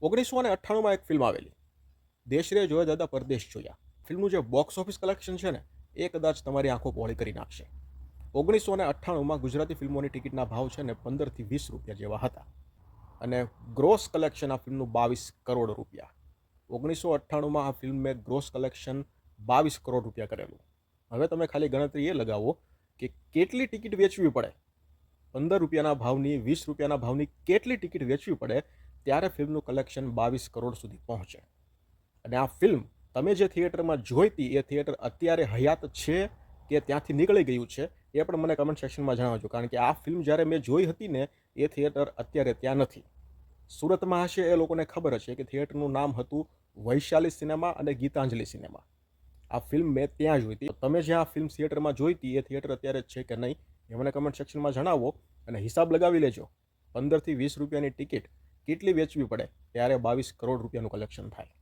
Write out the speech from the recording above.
1998 એક ફિલ્મ આવેલી, દેશ રે જોયા દાદા પરદેશ જોયા. ફિલ્મનું જે બોક્સ ઓફિસ કલેક્શન છે ને, એ કદાચ તમારી આંખો પહોળી કરી નાખશે. 1998 ગુજરાતી ફિલ્મોની ટિકિટના ભાવ છે ને 15 થી 20 રૂપિયા જેવા હતા, અને ગ્રોસ કલેક્શન આ ફિલ્મનું 22 કરોડ રૂપિયા. 1998 આ ફિલ્મે ગ્રોસ કલેક્શન 22 કરોડ રૂપિયા કરેલું. હવે તમે ખાલી ગણતરી એ લગાવો કે કેટલી ટિકિટ વેચવી પડે, 15 રૂપિયાના ભાવની, 20 રૂપિયાના ભાવની કેટલી ટિકિટ વેચવી પડે ત્યારે ફિલ્મનું કલેક્શન 22 કરોડ સુધી પહોંચે. અને આ ફિલ્મ તમે જે થિયેટરમાં જોઈતી એ થિયેટર અત્યારે હયાત છે કે ત્યાંથી નીકળી ગયું છે એ પણ મને કમેન્ટ સેક્શનમાં જણાવજો, કારણ કે આ ફિલ્મ જ્યારે મેં જોઈ હતી ને એ થિયેટર અત્યારે ત્યાં નથી. સુરતમાં હશે એ લોકોને ખબર હશે કે થિયેટરનું નામ હતું વૈશાલી સિનેમા અને ગીતાંજલિ સિનેમા. આ ફિલ્મ મેં ત્યાં જોઈ હતી. તમે જ્યાં આ ફિલ્મ થિયેટરમાં જોઈતી એ થિયેટર અત્યારે છે કે નહીં એ મને કમેન્ટ સેક્શનમાં જણાવો, અને હિસાબ લગાવી લેજો 15 થી 20 રૂપિયાની ટિકિટ કેટલી વેચવી પડે ત્યારે 22 કરોડ રૂપિયાનું કલેક્શન થાય.